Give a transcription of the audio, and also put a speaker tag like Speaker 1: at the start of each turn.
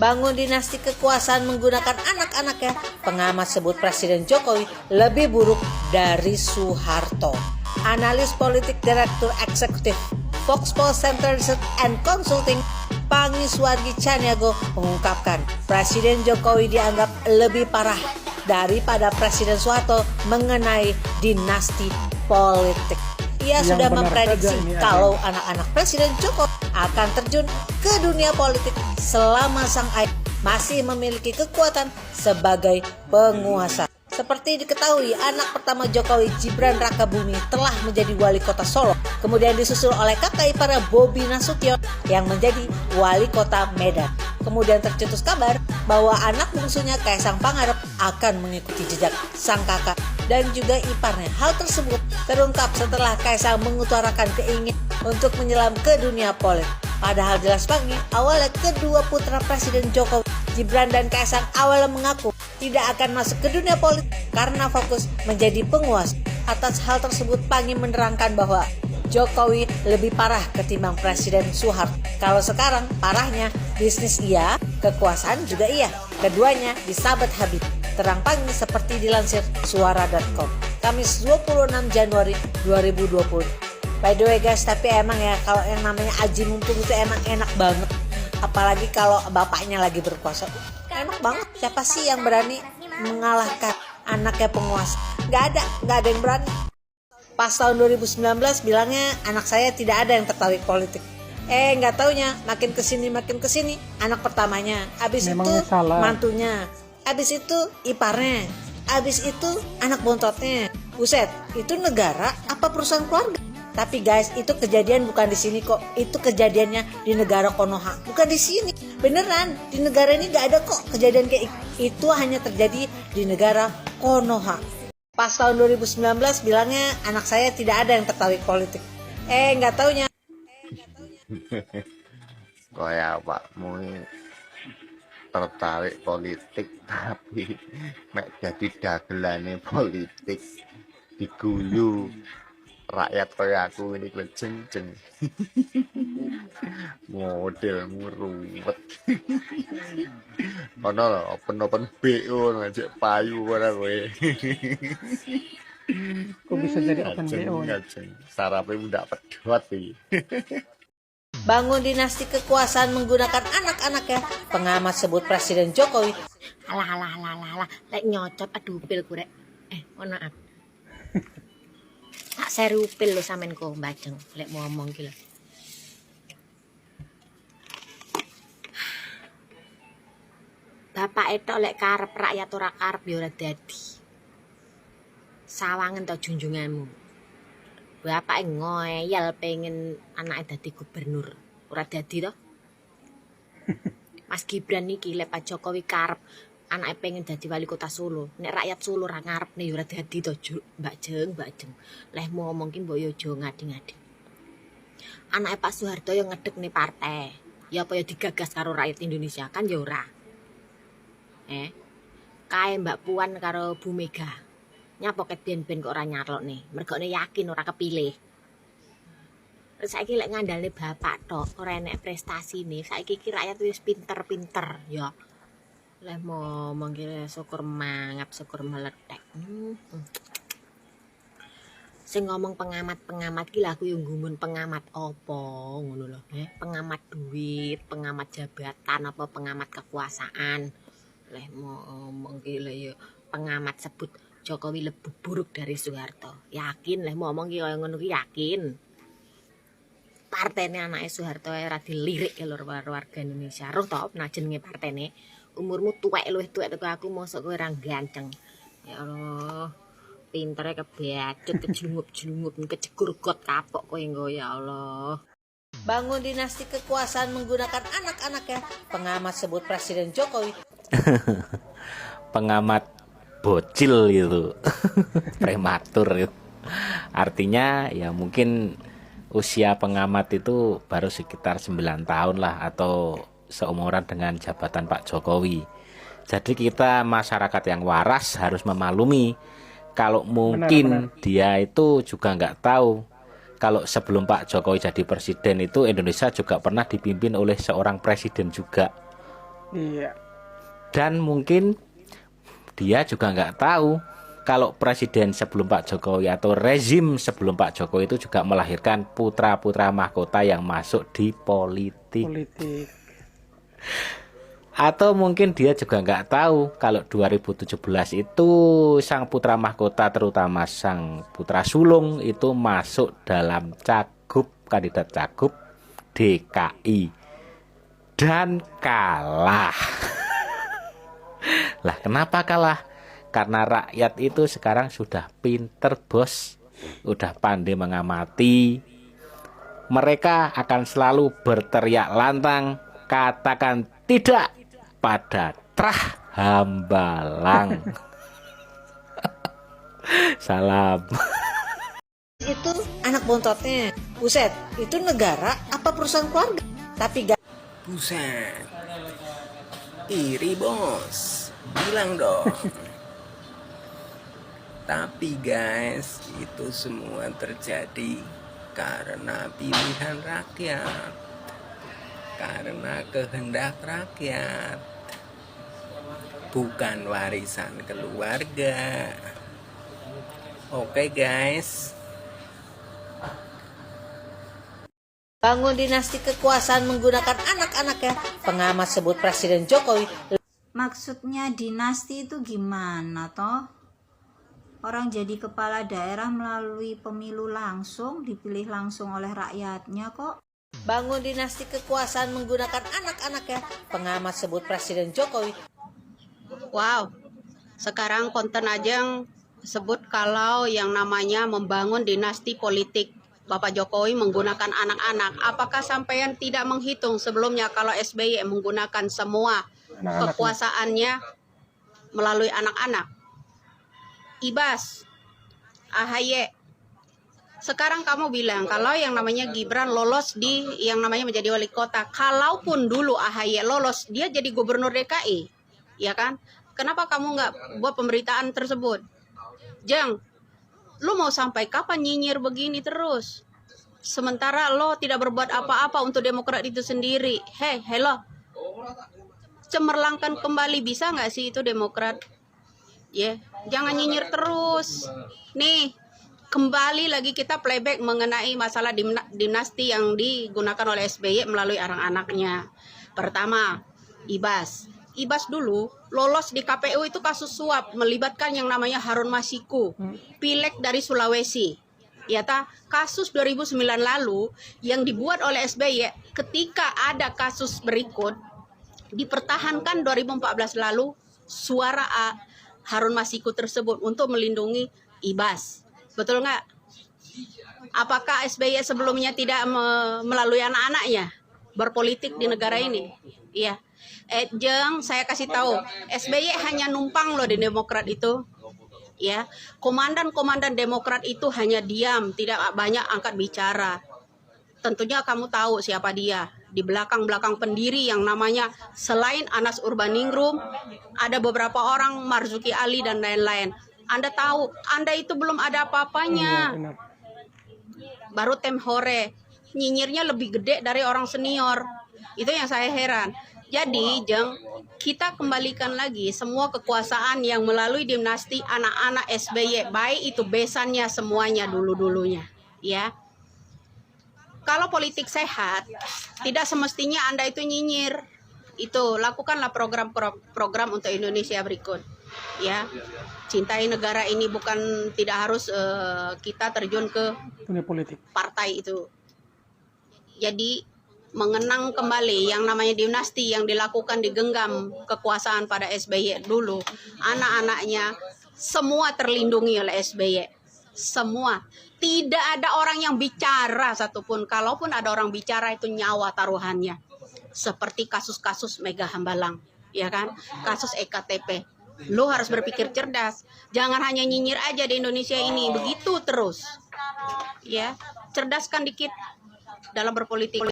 Speaker 1: Bangun dinasti kekuasaan menggunakan anak-anaknya, pengamat sebut Presiden Jokowi lebih buruk dari Soeharto. Analis politik Direktur Eksekutif Foxpol Center Research and Consulting, Pangiswargi Caniago mengungkapkan Presiden Jokowi dianggap lebih parah daripada Presiden Soeharto mengenai dinasti politik. Ia sudah memprediksi kalau anak-anak Presiden Jokowi akan terjun ke dunia politik selama sang ayah masih memiliki kekuatan sebagai penguasa. Seperti diketahui, anak pertama Jokowi, Gibran Rakabuming, telah menjadi wali kota Solo. Kemudian disusul oleh kakak ipar Bobi Nasution yang menjadi wali kota Medan. Kemudian tercetus kabar bahwa anak bungsunya Kaisang Pangarep akan mengikuti jejak sang kakak dan juga iparnya. Hal tersebut terungkap setelah Kaisang mengutarakan keinginan untuk menyelam ke dunia politik. Padahal jelas banget, awalnya kedua putra Presiden Jokowi, Gibran dan Kaisang, awalnya mengaku tidak akan masuk ke dunia politik karena fokus menjadi penguasa. Atas hal tersebut, Pangi menerangkan bahwa Jokowi lebih parah ketimbang Presiden Soeharto. Kalau sekarang parahnya bisnis iya, kekuasaan juga iya. Keduanya disabet habis. Terang Pangi seperti dilansir suara.com. Kamis 26 Januari 2020. By the way guys, tapi emang ya kalau yang namanya Aji Mumpung itu emang enak banget. Apalagi kalau bapaknya lagi berkuasa. Enak banget. Siapa sih yang berani mengalahkan anaknya penguasa? Gak ada yang berani. Pas tahun 2019 bilangnya anak saya tidak ada yang tertarik politik. Nggak taunya makin kesini anak pertamanya, abis memangnya itu salah. Mantunya, abis itu iparnya, abis itu anak bontotnya. Buset, itu negara apa perusahaan keluarga? Tapi guys, itu kejadian bukan di sini kok. Itu kejadiannya di negara Konoha, bukan di sini. Beneran, di negara ini gak ada kok kejadian kayak itu. Hanya terjadi di negara Konoha. Pas tahun 2019 bilangnya anak saya tidak ada yang tertarik politik. Nggak taunya.
Speaker 2: Kayak pakmu tertarik politik tapi mek jadi dagelane politik diguyu rakyat kaya aku ini jeng modelmu ruwet. Ono lho open BO ngajak payu ora kowe.
Speaker 3: Kok bisa jadi open BO?
Speaker 2: Sarape ndak pedhot iki.
Speaker 1: Bangun dinasti kekuasaan menggunakan anak-anaknya, pengamat sebut Presiden Jokowi.
Speaker 4: Alah, lek nyocot aduh pil kurek. Mohon maaf. Tak seru pil lo sampean kok bajeng lek mau ngomong ki lho. Bapak itu lek karep rakyat ora karep ya ora dadi. Sawangen to junjunganmu. Bapak ngoyal pengen anaknya dadi gubernur, ora dadi to. Mas Gibran niki lek Pak Jokowi karep anaknya pengen dadi wali kota Solo. Nek rakyat Solo ora ngarepne ya ora dadi to, Mbak Jeng. Leh mau ngomong ki mbok yo aja ngadi-ngadi. Anaknya Pak Soeharto yang ngedek nih partai. Ya apa ya digagas karo rakyat Indonesia kan ya ora. Kae Mbak Puan karo Bu Mega. Nyapa ket ben-ben kok ora nyarlok nih. Mergone yakin ora kepilih. Saiki lek ngandalne bapak tok ora enek prestasine. Saiki ki rakyat wis pinter-pinter ya. Leh ngomong ki syukur mangap, syukur meletek. Sing ngomong pengamat ki lah aku yo nggumun pengamat apa ngono lho, pengamat duit, pengamat jabatan apa pengamat kekuasaan. Leh ngomong ki yo pengamat sebut Jokowi lebih buruk dari Soeharto. Yakin leh ngomong ki kaya ngono ki yakin. Partene anake Soeharto ora dilirik ya lho warga Indonesia. Roh to nah jenenge partene. Umurmu tuwek luwih tuwek teko aku mosok kowe ora ganteng. Ya Allah. Pintere kebacut, kejlungup-jlungup, kecegur got kapok kowe engko ya Allah.
Speaker 1: Bangun dinasti kekuasaan menggunakan anak-anaknya, pengamat sebut Presiden Jokowi.
Speaker 5: Pengamat bocil itu. Prematur itu. Artinya ya mungkin usia pengamat itu baru sekitar 9 tahun lah atau seumuran dengan jabatan Pak Jokowi. Jadi kita masyarakat yang waras harus memaklumi kalau mungkin dia itu juga nggak tahu kalau sebelum Pak Jokowi jadi presiden itu Indonesia juga pernah dipimpin oleh seorang presiden juga.
Speaker 3: Iya.
Speaker 5: Dan mungkin dia juga nggak tahu kalau presiden sebelum Pak Jokowi atau rezim sebelum Pak Jokowi itu juga melahirkan putra-putra mahkota yang masuk di politik. Atau mungkin dia juga nggak tahu kalau 2017 itu sang putra mahkota, terutama sang putra sulung itu masuk dalam kandidat cagup DKI dan kalah. Lah kenapa kalah? Karena rakyat itu sekarang sudah pinter bos, udah pandai mengamati. Mereka akan selalu berteriak lantang, katakan tidak pada trah hambalang. Salam.
Speaker 1: Itu anak bontotnya. Buset, itu negara apa perusahaan keluarga? Tapi
Speaker 6: Buset, iri bos, bilang dong. Tapi guys, itu semua terjadi karena pilihan rakyat, karena kehendak rakyat, bukan warisan keluarga. Oke guys.
Speaker 1: bangun dinasti kekuasaan menggunakan anak-anaknya, pengamat sebut Presiden Jokowi.
Speaker 7: Maksudnya dinasti itu gimana toh? Orang jadi kepala daerah melalui pemilu langsung, dipilih langsung oleh rakyatnya kok.
Speaker 1: Bangun dinasti kekuasaan menggunakan anak-anaknya, pengamat sebut Presiden Jokowi.
Speaker 8: Wow, sekarang konten aja yang sebut kalau yang namanya membangun dinasti politik. Bapak Jokowi menggunakan anak-anak. Apakah sampean tidak menghitung sebelumnya kalau SBY menggunakan semua kekuasaannya melalui anak-anak? Ibas, AHY. Sekarang kamu bilang kalau yang namanya Gibran lolos di yang namanya menjadi wali kota. Kalaupun dulu AHY lolos, dia jadi gubernur DKI. Ya kan? Kenapa kamu nggak buat pemberitaan tersebut? Jeng, lu mau sampai kapan nyinyir begini terus? Sementara lo tidak berbuat apa-apa untuk Demokrat itu sendiri. Hello. Cemerlangkan kembali, bisa nggak sih itu Demokrat? Jangan nyinyir terus. Nih, kembali lagi kita playback mengenai masalah dinasti yang digunakan oleh SBY melalui anak-anaknya. Pertama, Ibas dulu lolos di KPU itu kasus suap melibatkan yang namanya Harun Masiku, pileg dari Sulawesi. Ya kasus 2009 lalu yang dibuat oleh SBY ketika ada kasus berikut dipertahankan 2014 lalu suara Harun Masiku tersebut untuk melindungi Ibas. Betul nggak? Apakah SBY sebelumnya tidak melalui anak-anaknya berpolitik di negara ini? Iya. Jeng, saya kasih tahu, SBY hanya numpang loh di Demokrat itu. Ya, komandan-komandan Demokrat itu hanya diam, tidak banyak angkat bicara. Tentunya kamu tahu siapa dia. Di belakang-belakang pendiri yang namanya selain Anas Urbaningrum, ada beberapa orang, Marzuki Ali dan lain-lain. Anda tahu, Anda itu belum ada apa-apanya. Baru temhore, nyinyirnya lebih gede dari orang senior. Itu yang saya heran. Jadi, Jeng, kita kembalikan lagi semua kekuasaan yang melalui dinasti anak-anak SBY, baik itu besannya semuanya dulu-dulunya, ya. Kalau politik sehat, tidak semestinya Anda itu nyinyir. Itu lakukanlah program untuk Indonesia berikut, ya. Cintai negara ini bukan tidak harus kita terjun ke
Speaker 3: politik
Speaker 8: partai itu. Jadi mengenang kembali yang namanya dinasti yang dilakukan digenggam kekuasaan pada SBY dulu, anak-anaknya semua terlindungi oleh SBY, semua, tidak ada orang yang bicara satupun. Kalaupun ada orang bicara itu nyawa taruhannya, seperti kasus-kasus Mega Hambalang, ya kan, kasus EKTP. Lu harus berpikir cerdas, jangan hanya nyinyir aja di Indonesia ini begitu terus, ya. Cerdaskan dikit dalam berpolitik.